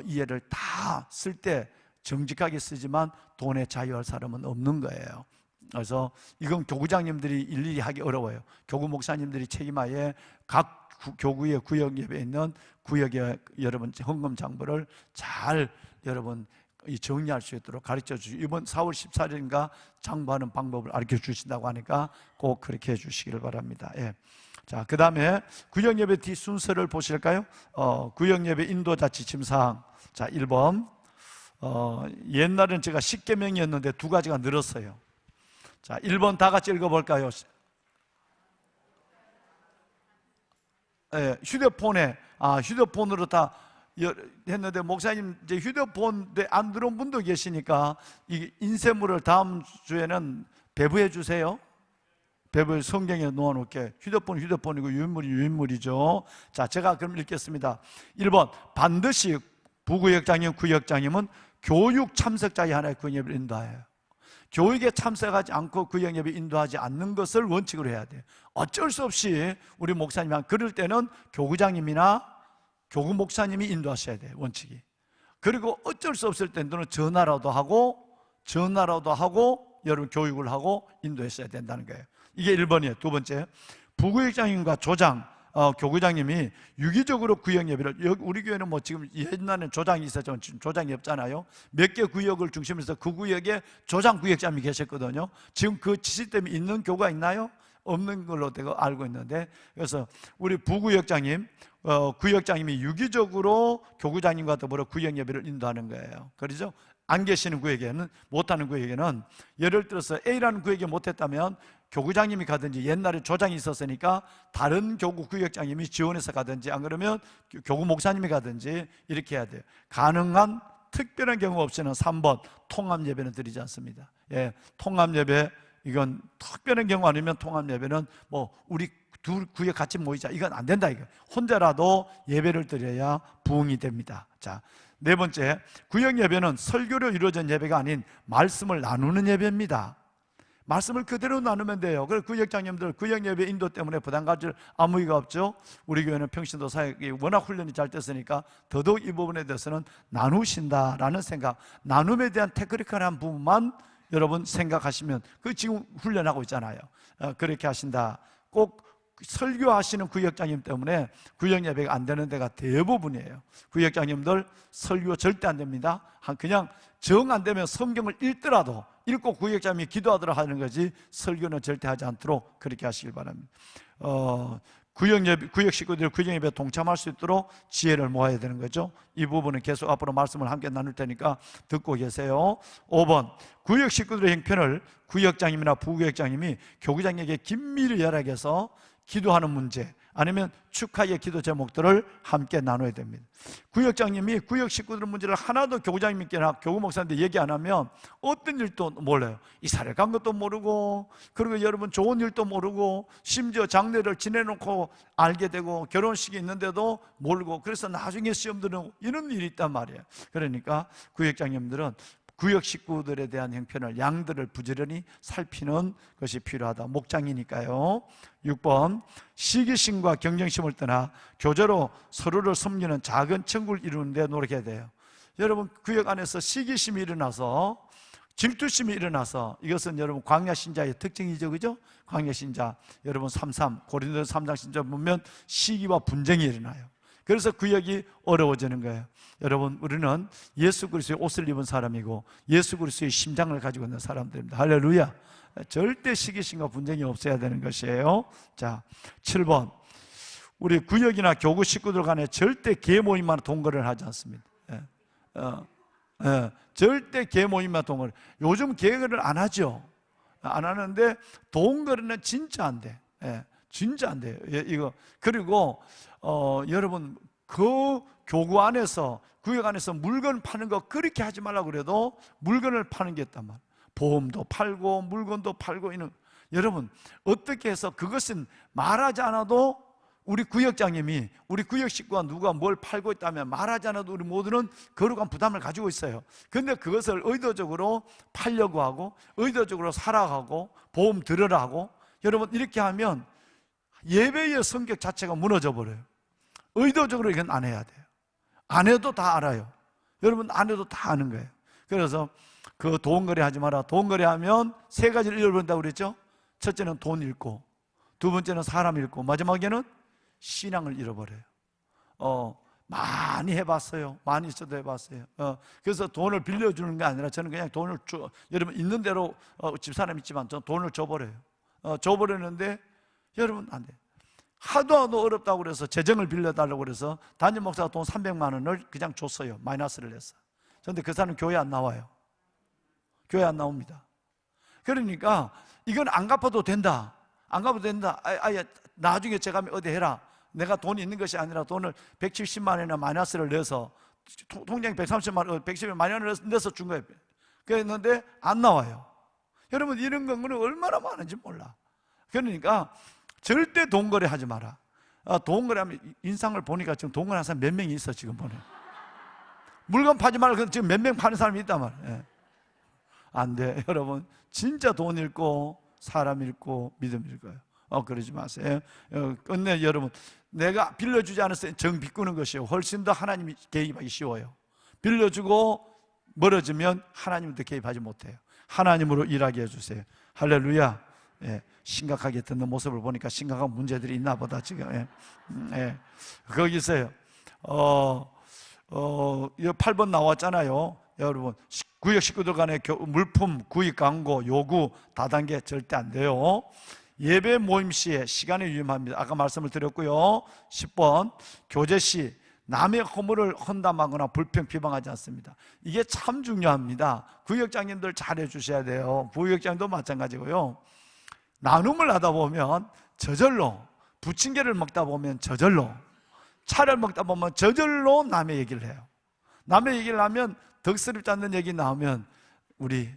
이해를 다 쓸 때 정직하게 쓰지만 돈에 자유할 사람은 없는 거예요. 그래서 이건 교구장님들이 일일이 하기 어려워요. 교구 목사님들이 책임하에 각 교구의 구역 예배에 있는 구역의 여러분 헌금 장부를 잘 여러분 정리할 수 있도록 가르쳐 주시고, 이번 4월 14일인가 장부하는 방법을 가르쳐 주신다고 하니까 꼭 그렇게 해 주시기를 바랍니다. 예. 자, 그 다음에 구역예배 뒤 순서를 보실까요? 구역예배 인도자 지침사항. 자, 1번. 옛날엔 제가 10계명이었는데 2가지가 늘었어요. 자, 1번 다 같이 읽어볼까요? 예, 휴대폰으로 다 했는데, 목사님 이제 휴대폰 안 들어온 분도 계시니까 이 인쇄물을 다음 주에는 배부해 주세요. 배부해 성경에 놓아놓게. 휴대폰이고 유인물이죠. 자, 제가 그럼 읽겠습니다. 1번, 반드시 부구역장님, 구역장님은 교육 참석자의 하나의 구역예배를 인도해요. 교육에 참석하지 않고 구역 예배 인도하지 않는 것을 원칙으로 해야 돼요. 어쩔 수 없이 우리 목사님이 그럴 때는 교구장님이나 교구 목사님이 인도하셔야 돼요, 원칙이. 그리고 어쩔 수 없을 때는 전화라도 하고 여러분 교육을 하고 인도했어야 된다는 거예요. 이게 1번이에요. 두 번째, 부구역장님과 조장, 교구장님이 유기적으로 구역 예배를, 우리 교회는 뭐 지금 옛날에는 조장이 있었지만 지금 조장이 없잖아요. 몇 개 구역을 중심으로 해서 그 구역에 조장 구역장님이 계셨거든요. 지금 그 시스템이 있는 교가 있나요? 없는 걸로 내가 알고 있는데, 그래서 우리 부구역장님, 구역장님이 유기적으로 교구장님과 더불어 구역 예배를 인도하는 거예요. 그렇죠? 안 계시는 구역에는, 못하는 구역에는, 예를 들어서 A라는 구역에 못했다면 교구장님이 가든지, 옛날에 조장이 있었으니까 다른 교구 구역장님이 지원해서 가든지, 안 그러면 교구 목사님이 가든지 이렇게 해야 돼요. 가능한 특별한 경우 없이는 3번 통합 예배는 드리지 않습니다. 예, 통합 예배, 이건 특별한 경우 아니면 통합 예배는 뭐 우리 둘 구역 같이 모이자, 이건 안 된다. 이거 혼자라도 예배를 드려야 부흥이 됩니다. 자, 네 번째, 구역 예배는 설교로 이루어진 예배가 아닌 말씀을 나누는 예배입니다. 말씀을 그대로 나누면 돼요. 그래서 구역장님들 구역 예배 인도 때문에 부담 가질 아무 이가 없죠. 우리 교회는 평신도 사역이 워낙 훈련이 잘 됐으니까 더더욱 이 부분에 대해서는 나누신다라는 생각, 나눔에 대한 테크니컬한 부분만 여러분 생각하시면, 그 지금 훈련하고 있잖아요. 그렇게 하신다. 꼭 설교하시는 구역장님 때문에 구역 예배가 안 되는 데가 대부분이에요. 구역장님들 설교 절대 안 됩니다. 그냥 정 안 되면 성경을 읽고 구역장님이 기도하도록 하는 거지, 설교는 절대 하지 않도록 그렇게 하시길 바랍니다. 구역 식구들이 구역 예배에 동참할 수 있도록 지혜를 모아야 되는 거죠. 이 부분은 계속 앞으로 말씀을 함께 나눌 테니까 듣고 계세요. 5번, 구역 식구들의 형편을 구역장님이나 부구역장님이 교구장에게 긴밀히 연락해서 기도하는 문제, 아니면 축하의 기도 제목들을 함께 나눠야 됩니다. 구역장님이 구역 식구들 문제를 하나도 교구장님께나 교구 목사님한테 얘기 안 하면 어떤 일도 몰라요. 이사를 간 것도 모르고, 그리고 여러분 좋은 일도 모르고, 심지어 장례를 지내놓고 알게 되고, 결혼식이 있는데도 모르고, 그래서 나중에 시험 드는 이런 일이 있단 말이에요. 그러니까 구역장님들은 구역 식구들에 대한 형편을, 양들을 부지런히 살피는 것이 필요하다. 목장이니까요. 6번, 시기심과 경쟁심을 떠나 교제로 서로를 섬기는 작은 천국을 이루는 데 노력해야 돼요. 여러분, 구역 안에서 시기심이 일어나서, 질투심이 일어나서, 이것은 여러분 광야 신자의 특징이죠, 그죠? 광야 신자, 여러분 33 고린도서 3장 신자 보면 시기와 분쟁이 일어나요. 그래서 구역이 어려워지는 거예요. 여러분, 우리는 예수 그리스도의 옷을 입은 사람이고 예수 그리스도의 심장을 가지고 있는 사람들입니다. 할렐루야. 절대 시기심과 분쟁이 없어야 되는 것이에요. 자, 7번, 우리 구역이나 교구 식구들 간에 절대 계모임만 동거를 하지 않습니다. 절대 계모임만 동거를, 요즘 계획을 안 하죠. 안 하는데 동거는 진짜 안 돼. 진짜 안 돼요. 이거. 그리고 여러분, 그 교구 안에서, 구역 안에서 물건 파는 거 그렇게 하지 말라고 그래도 물건을 파는 게 있단 말이에요. 보험도 팔고 물건도 팔고 있는. 여러분, 어떻게 해서 그것은 말하지 않아도 우리 구역장님이, 우리 구역 식구가 누가 뭘 팔고 있다면 말하지 않아도 우리 모두는 거룩한 부담을 가지고 있어요. 그런데 그것을 의도적으로 팔려고 하고, 의도적으로 사라고, 보험 들으라 하고, 여러분 이렇게 하면 예배의 성격 자체가 무너져 버려요. 의도적으로 이건 안 해야 돼요. 안 해도 다 알아요. 여러분, 안 해도 다 아는 거예요. 그래서 그 돈 거래 하지 마라. 돈 거래 하면 세 가지를 잃어버린다고 그랬죠. 첫째는 돈 잃고, 두 번째는 사람 잃고, 마지막에는 신앙을 잃어버려요. 많이 해봤어요. 많이 있어도 해봤어요. 그래서 돈을 빌려주는 게 아니라 저는 그냥 돈을 여러분 있는 대로, 집사람 있지만 저는 돈을 줘버려요. 줘버렸는데 여러분 안 돼요. 하도 어렵다고 그래서 재정을 빌려달라고 그래서 담임 목사가 돈 300만 원을 그냥 줬어요. 마이너스를 했어. 그런데 그 사람은 교회 안 나와요. 교회 안 나옵니다. 그러니까 이건 안 갚아도 된다. 안 갚아도 된다. 아예 나중에 제가 어디 해라. 내가 돈이 있는 것이 아니라 돈을 170만 원이나 마이너스를 내서, 통장에 130만 원, 110만 원을 내서 준 거예요. 그랬는데 안 나와요. 여러분, 이런 경우는 얼마나 많은지 몰라. 그러니까 절대 돈거래 하지 마라. 돈거래 하면 인상을 보니까 지금 돈거래 하는 사람 몇 명이 있어, 지금 보내. 물건 파지 말고 지금 몇 명 파는 사람이 있단 말이에요. 안 돼. 여러분, 진짜 돈 잃고 사람 잃고 믿음 잃고요. 그러지 마세요. 끝내 여러분, 내가 빌려주지 않았을 때 정 비꾸는 것이요 훨씬 더 하나님이 개입하기 쉬워요. 빌려주고 멀어지면 하나님도 개입하지 못해요. 하나님으로 일하게 해주세요. 할렐루야. 예, 심각하게 듣는 모습을 보니까 심각한 문제들이 있나 보다 지금. 거기 있어요. 8번 나왔잖아요. 여러분, 구역 식구들 간의 물품 구입 광고 요구 다단계 절대 안 돼요. 예배 모임 시에 시간이 위험합니다. 아까 말씀을 드렸고요. 10번 교제 시 남의 허물을 헌담하거나 불평 비방하지 않습니다. 이게 참 중요합니다. 구역장님들 잘해 주셔야 돼요. 부역장님도 마찬가지고요. 나눔을 하다 보면 저절로, 부침개를 먹다 보면 저절로, 차를 먹다 보면 저절로 남의 얘기를 해요. 남의 얘기를 하면 덕스럽지 않는 얘기 나오면 우리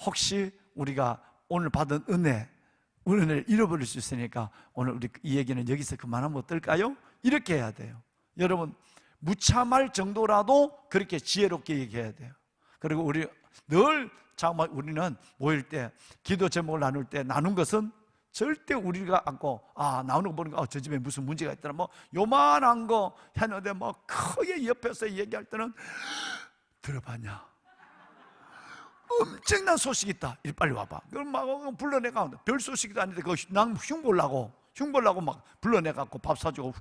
혹시 우리가 오늘 받은 은혜를 잃어버릴 수 있으니까 오늘 우리 이 얘기는 여기서 그만하면 어떨까요? 이렇게 해야 돼요. 여러분, 무참할 정도라도 그렇게 지혜롭게 얘기해야 돼요. 그리고 우리 늘 정말 우리는 모일 때 기도 제목을 나눌 때 나눈 것은 절대 우리가 안고 나오는 거 보니까 저 집에 무슨 문제가 있더라 뭐 요만한 거 했는데 뭐 크게 옆에서 얘기할 때는 들어봤냐? 엄청난 소식이 있다. 빨리 와봐. 그럼 막 불러내가 별 소식도 아닌데 그거 난 흉보려고 막 불러내갖고 밥 사주고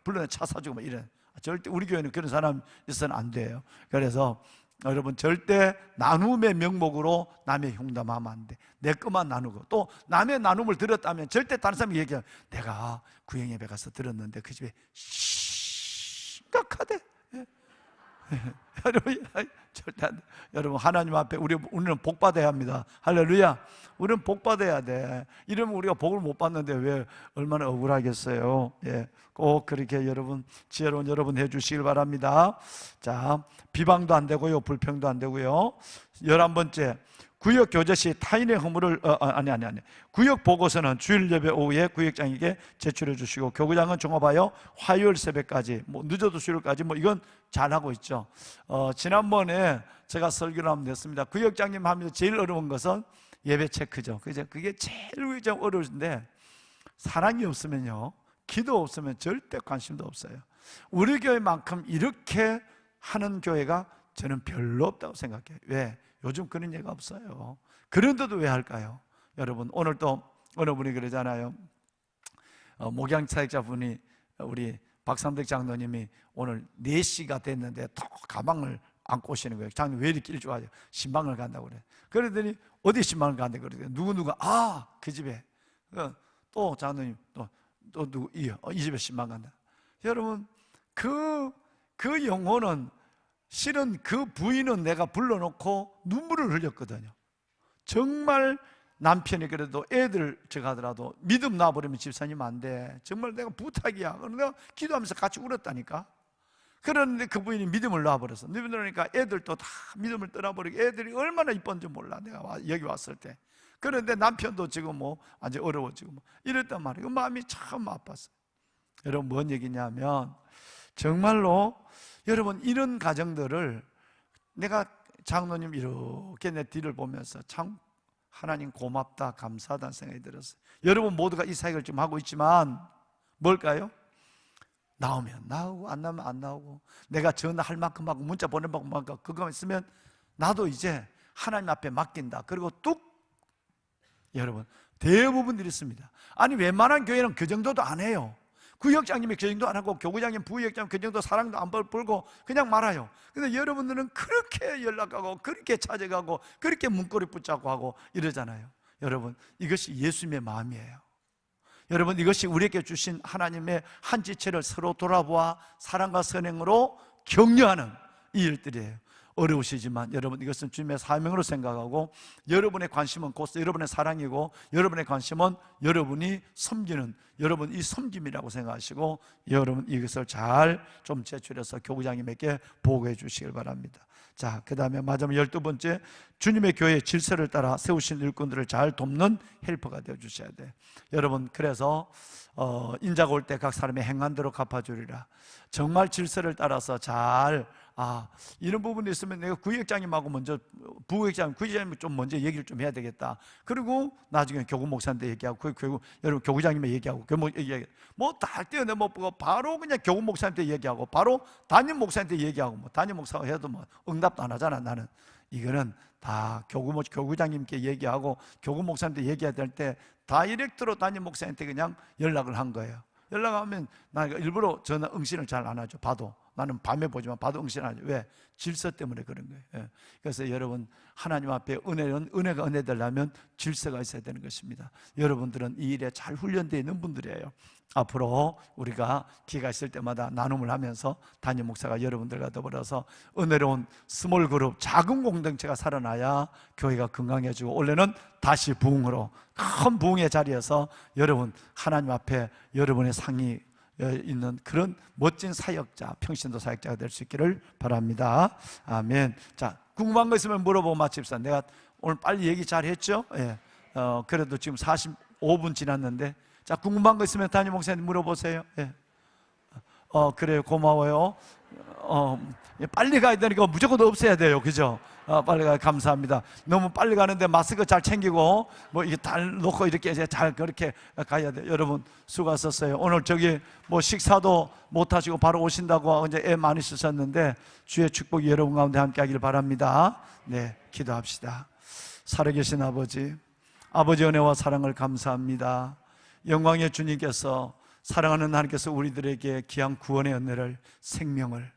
불러내 차 사주고 막 이래. 절대 우리 교회는 그런 사람 있어서는 안 돼요. 그래서 여러분 절대 나눔의 명목으로 남의 흉담하면 안 돼. 내 것만 나누고 또 남의 나눔을 들었다면 절대 다른 사람이 얘기해. 내가 구행예배 가서 들었는데 그 집에 심각하대. 여러분 절대 안 돼. 여러분 하나님 앞에 우리는 복 받아야 합니다. 할렐루야. 우리는 복 받아야 돼. 이러면 우리가 복을 못 받는데 왜 얼마나 억울하겠어요. 예, 꼭 그렇게 여러분 지혜로운 여러분 해주시길 바랍니다. 자, 비방도 안 되고요, 불평도 안 되고요. 11번째, 구역 교제 시 타인의 허물을 구역 보고서는 주일 예배 오후에 구역장에게 제출해 주시고 교구장은 종합하여 화요일 새벽까지 늦어도 수요일까지 이건 잘하고 있죠. 지난번에 제가 설교를 한번 냈습니다. 구역장님 하면 제일 어려운 것은 예배 체크죠. 그게 제일 어려운데 사랑이 없으면요, 기도 없으면 절대 관심도 없어요. 우리 교회만큼 이렇게 하는 교회가 저는 별로 없다고 생각해요. 왜? 요즘 그런 얘기가 없어요. 그런데도 왜 할까요? 여러분, 오늘 또 어느 분이 그러잖아요. 목양사역자분이 우리 박삼덕 장로님이 오늘 4시가 됐는데 또 가방을 안고 오시는 거예요. 장로님 왜 이렇게 일찍 와요? 신방을 간다고 그래. 그러더니 어디 신방을 간다고 그러더니 누구가 그 집에 또 장로님 또 누구 이 집에 신방 간다. 여러분, 그 영혼은 실은 그 부인은 내가 불러놓고 눈물을 흘렸거든요. 정말 남편이 그래도 애들 하더라도 믿음 놔버리면 집사님 안 돼. 정말 내가 부탁이야. 내가 기도하면서 같이 울었다니까. 그런데 그 부인이 믿음을 놔버렸어. 믿음을 놓으니까 애들도 다 믿음을 떠나버리고 애들이 얼마나 이쁜지 몰라. 내가 여기 왔을 때. 그런데 남편도 지금 아주 어려워지고 이랬단 말이에요. 마음이 참 아팠어요. 여러분, 뭔 얘기냐면 정말로 여러분, 이런 가정들을 내가 장로님 이렇게 내 뒤를 보면서 참 하나님 고맙다, 감사하다는 생각이 들었어요. 여러분 모두가 이 사역을 지금 하고 있지만 뭘까요? 나오면 나오고 안 나오면 안 나오고, 내가 전화할 만큼 하고 문자 보낼 만큼 하고 그거 있으면 나도 이제 하나님 앞에 맡긴다. 그리고 뚝. 여러분, 대부분들이 있습니다. 아니 웬만한 교회는 그 정도도 안 해요. 구역장님이 그 정도 안 하고 교구장님, 부역장님 그 정도 사랑도 안 벌고 그냥 말아요. 근데 여러분들은 그렇게 연락하고 그렇게 찾아가고 그렇게 문고리 붙잡고 하고 이러잖아요. 여러분, 이것이 예수님의 마음이에요. 여러분, 이것이 우리에게 주신 하나님의 한 지체를 서로 돌아보아 사랑과 선행으로 격려하는 이 일들이에요. 어려우시지만 여러분, 이것은 주님의 사명으로 생각하고 여러분의 관심은 곧 여러분의 사랑이고 여러분의 관심은 여러분이 섬기는 여러분 이 섬김이라고 생각하시고 여러분 이것을 잘 좀 제출해서 교구장님에게 보고해 주시길 바랍니다. 자, 그 다음에 마지막 12번째, 주님의 교회의 질서를 따라 세우신 일꾼들을 잘 돕는 헬퍼가 되어 주셔야 돼요. 여러분, 그래서 인자가 올 때 각 사람의 행한 대로 갚아주리라. 정말 질서를 따라서 잘 이런 부분이 있으면 내가 구역장님하고 먼저 구역장님 좀 먼저 얘기를 좀 해야 되겠다. 그리고 나중에 교구 목사한테 얘기하고 여러분 교구장님에 얘기하고 뭐다 할 때 못 보고 바로 그냥 교구 목사한테 얘기하고 바로 담임 목사한테 얘기하고 뭐 담임 목사가 해도 뭐 응답도 안 하잖아. 나는 이거는 다 교구장님께 얘기하고 교구 목사한테 얘기해야 될 때 다이렉트로 담임 목사한테 그냥 연락을 한 거예요. 연락하면 나 일부러 전화 응신을 잘 안 하죠. 봐도 나는 밤에 보지만 봐도 응신 안 하죠. 왜? 질서 때문에 그런 거예요. 예. 그래서 여러분 하나님 앞에 은혜가 은혜되려면 질서가 있어야 되는 것입니다. 여러분들은 이 일에 잘 훈련되어 있는 분들이에요. 앞으로 우리가 기회가 있을 때마다 나눔을 하면서 담임 목사가 여러분들과 더불어서 은혜로운 스몰 그룹 작은 공동체가 살아나야 교회가 건강해지고 원래는 다시 부흥으로 큰 부흥의 자리에서 여러분 하나님 앞에 여러분의 상이 있는 그런 멋진 사역자, 평신도 사역자가 될 수 있기를 바랍니다. 아멘. 자, 궁금한 거 있으면 물어보고 마칩시다. 내가 오늘 빨리 얘기 잘 했죠? 예. 그래도 지금 45분 지났는데, 자, 궁금한 거 있으면 담임 목사님 물어보세요. 예. 그래요. 고마워요. 빨리 가야 되니까 무조건 없애야 돼요. 그죠? 빨리 가야 감사합니다. 너무 빨리 가는데 마스크 잘 챙기고 뭐 이게 달 놓고 이렇게 잘 그렇게 가야 돼요. 여러분 수고하셨어요. 오늘 뭐 식사도 못 하시고 바로 오신다고 이제 애 많이 쓰셨는데 주의 축복이 여러분 가운데 함께 하길 바랍니다. 네, 기도합시다. 살아계신 아버지 은혜와 사랑을 감사합니다. 영광의 주님께서 사랑하는 하나님께서 우리들에게 귀한 구원의 은혜를 생명을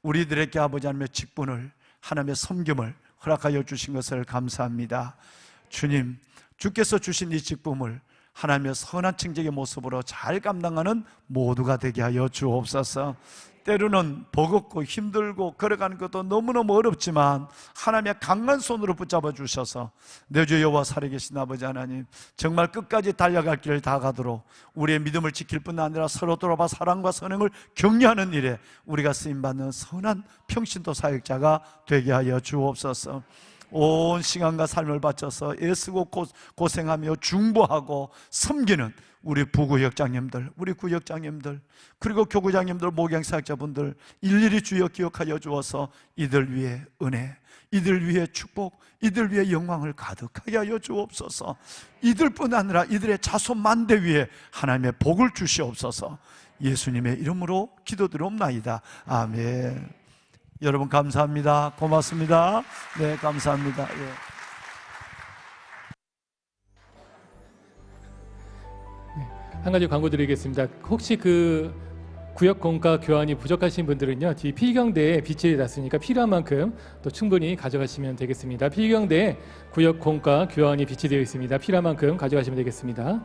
우리들에게 아버지 하나님의 직분을 하나님의 섬김을 허락하여 주신 것을 감사합니다. 주님, 주께서 주신 이 직분을 하나님의 선한 청지기의 모습으로 잘 감당하는 모두가 되게 하여 주옵소서. 때로는 버겁고 힘들고 걸어가는 것도 너무너무 어렵지만 하나님의 강한 손으로 붙잡아 주셔서 내 주 여호와 살아계신 아버지 하나님 정말 끝까지 달려갈 길을 다 가도록 우리의 믿음을 지킬 뿐 아니라 서로 돌아봐 사랑과 선행을 격려하는 일에 우리가 쓰임받는 선한 평신도 사역자가 되게 하여 주옵소서. 온 시간과 삶을 바쳐서 애쓰고 고생하며 중보하고 섬기는 우리 부구역장님들, 우리 구역장님들, 그리고 교구장님들, 목양사역자분들 일일이 주여 기억하여 주어서 이들 위해 은혜, 이들 위해 축복, 이들 위해 영광을 가득하게 하여 주옵소서. 이들뿐 아니라 이들의 자손 만대 위에 하나님의 복을 주시옵소서. 예수님의 이름으로 기도드리옵나이다. 아멘. 여러분 감사합니다. 고맙습니다. 네, 감사합니다. 예. 한 가지 광고 드리겠습니다. 혹시 그 구역 공과 교환이 부족하신 분들은요, 뒤 필경대에 빛이 났으니까 필요한 만큼 또 충분히 가져가시면 되겠습니다. 필경대에 구역 공과 교환이 비치되어 있습니다. 필요한 만큼 가져가시면 되겠습니다.